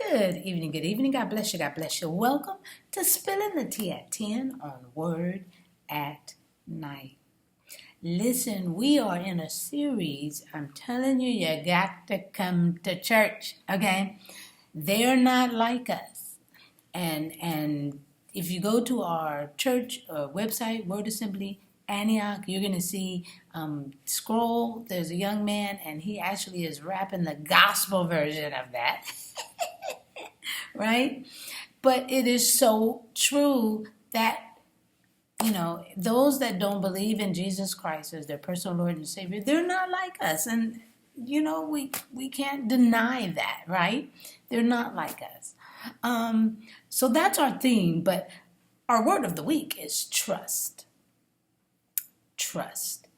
Good evening, good evening. God bless you, God bless you. Welcome to Spilling the Tea at 10 on Word at Night. Listen, we are in a series. I'm telling you, you got to come to church, okay? They're not like us. And if you go to our church website, Word Assembly, Antioch, you're going to see, scroll, there's a young man, and he actually is rapping the gospel version of that. Right? But it is so true that, those that don't believe in Jesus Christ as their personal Lord and Savior, they're not like us. And, we can't deny that, right? They're not like us. So that's our theme, but our word of the week is trust. Trust.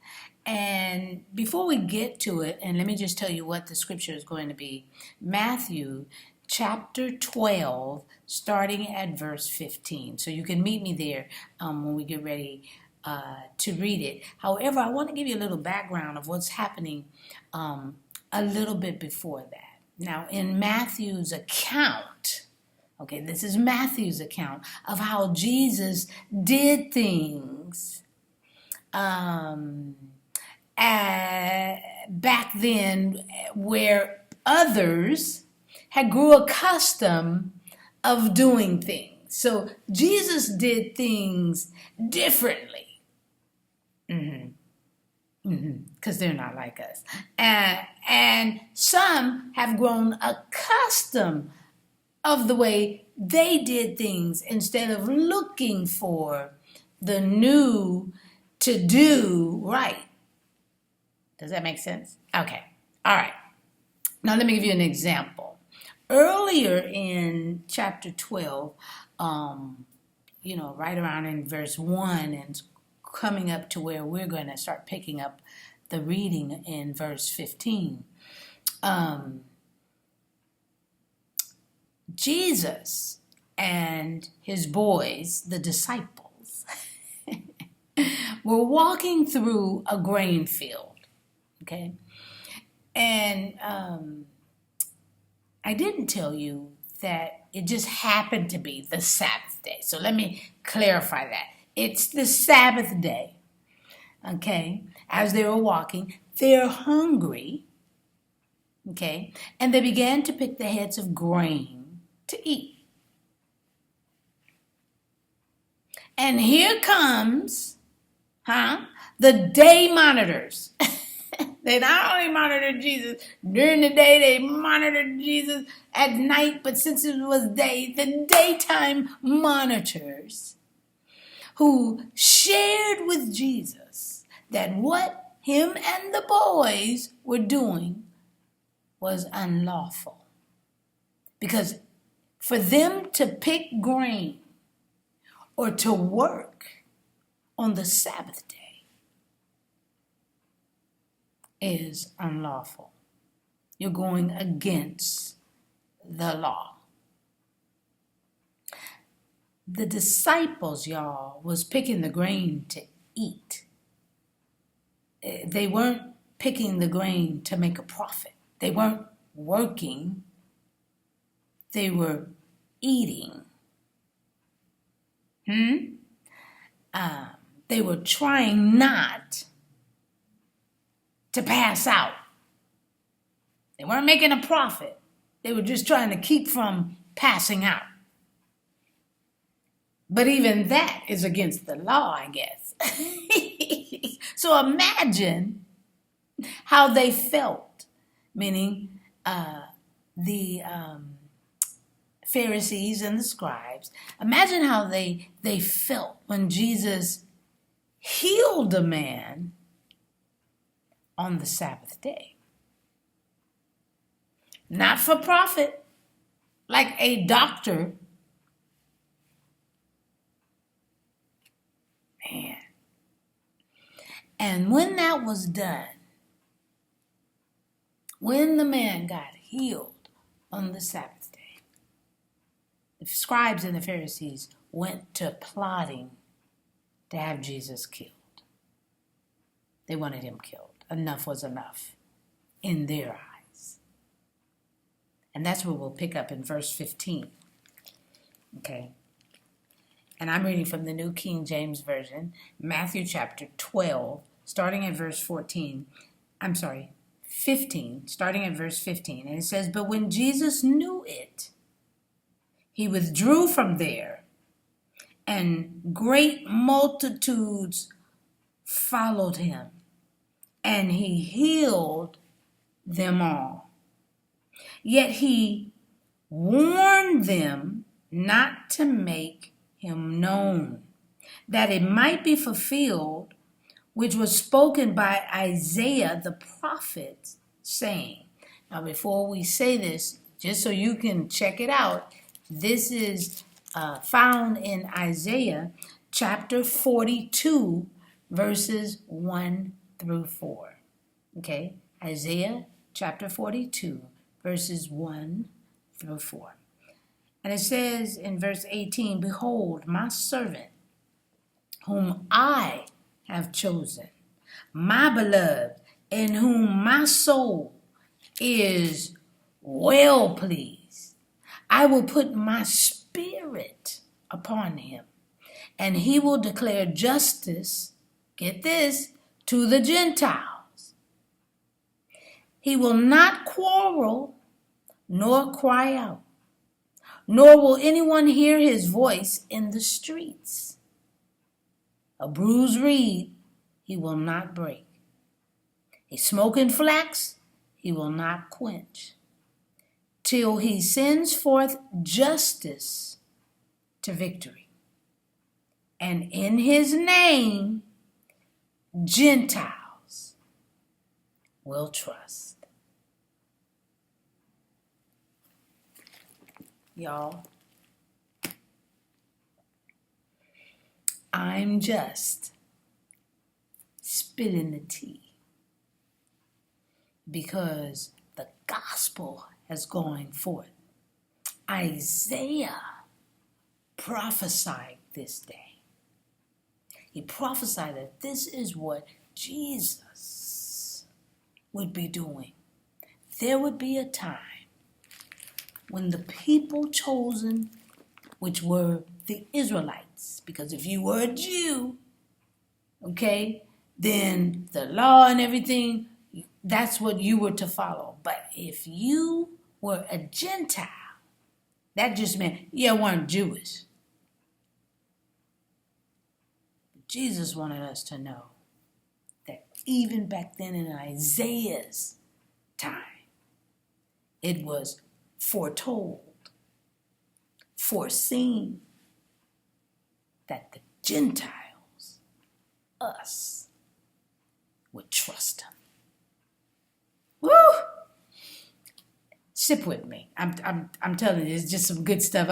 And before we get to it, and let me just tell you what the scripture is going to be. Matthew chapter 12, starting at verse 15. So you can meet me there when we get ready to read it. However, I want to give you a little background of what's happening a little bit before that. Now, in Matthew's account, okay, this is Matthew's account of how Jesus did things back then where others had grew accustomed of doing things. So Jesus did things differently. Because they're not like us. And some have grown accustomed of the way they did things instead of looking for the new to do right. Does that make sense? Okay. All right. Now let me give you an example. Earlier in chapter 12, right around in verse 1 and coming up to where we're going to start picking up the reading in verse 15, Jesus and his boys, the disciples, were walking through a grain field, okay? And I didn't tell you that it just happened to be the Sabbath day. So let me clarify that. It's the Sabbath day, okay? As they were walking, they're hungry, okay? And they began to pick the heads of grain to eat. And here comes, the day monitors. They not only monitored Jesus during the day, they monitored Jesus at night, but since it was day, the daytime monitors who shared with Jesus that what him and the boys were doing was unlawful. Because for them to pick grain or to work on the Sabbath day is unlawful. You're going against the law. The disciples, y'all, was picking the grain to eat. They weren't picking the grain to make a profit. They weren't working. They were eating. They were trying not to pass out. They weren't making a profit. They were just trying to keep from passing out. But even that is against the law, I guess. So imagine how they felt, meaning the Pharisees and the scribes. Imagine how they felt when Jesus healed a man on the Sabbath day. Not for profit, like a doctor. Man. And when that was done, when the man got healed on the Sabbath day, the scribes and the Pharisees went to plotting to have Jesus killed. They wanted him killed. Enough was enough in their eyes. And that's where we'll pick up in verse 15. Okay. And I'm reading from the New King James Version, Matthew chapter 12, starting at verse 15, starting at verse 15. And it says, "But when Jesus knew it, he withdrew from there, and great multitudes followed him, and he healed them all. Yet he warned them not to make him known, that it might be fulfilled, which was spoken by Isaiah the prophet, saying." Now, before we say this, just so you can check it out, this is found in Isaiah chapter 42, verses 1 through 4. Okay, Isaiah chapter 42, verses 1 through 4. And it says in verse 18, "Behold, my servant, whom I have chosen, my beloved, in whom my soul is well pleased. I will put my spirit upon him, and he will declare justice," get this, "to the Gentiles. He will not quarrel nor cry out, nor will anyone hear his voice in the streets. A bruised reed he will not break. A smoking flax he will not quench, till he sends forth justice to victory. And in his name, Gentiles will trust." Y'all, I'm just spilling the tea because the gospel has gone forth. Isaiah prophesied this day. He prophesied that this is what Jesus would be doing. There would be a time when the people chosen, which were the Israelites, because if you were a Jew, okay, then the law and everything, that's what you were to follow. But if you were a Gentile, that just meant you weren't Jewish. Jesus wanted us to know that even back then in Isaiah's time, it was foretold, foreseen, that the Gentiles, us, would trust him. Woo! Sip with me. I'm telling you, it's just some good stuff.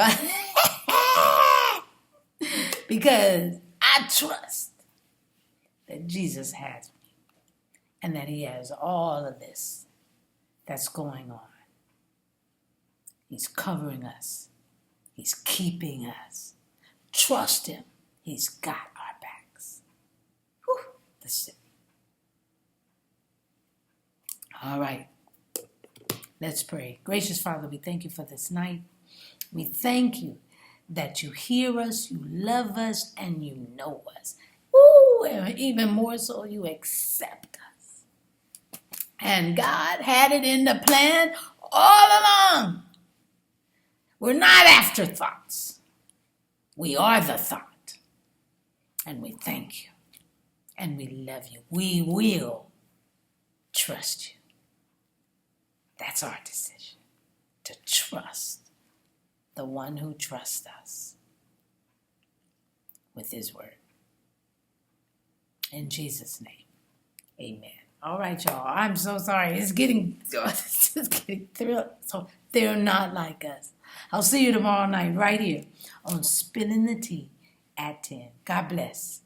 Because I trust that Jesus has me and that he has all of this that's going on. He's covering us. He's keeping us. Trust him. He's got our backs. Whew, that's it. All right. Let's pray. Gracious Father, we thank you for this night. We thank you that you hear us, you love us, and you know us. Ooh, and even more so, you accept us. And God had it in the plan all along. We're not afterthoughts. We are the thought. And we thank you. And we love you. We will trust you. That's our decision. To trust the one who trusts us with his word. In Jesus' name, amen. All right, y'all. I'm so sorry. It's getting through. So they're not like us. I'll see you tomorrow night right here on Spilling the Tea at 10. God bless.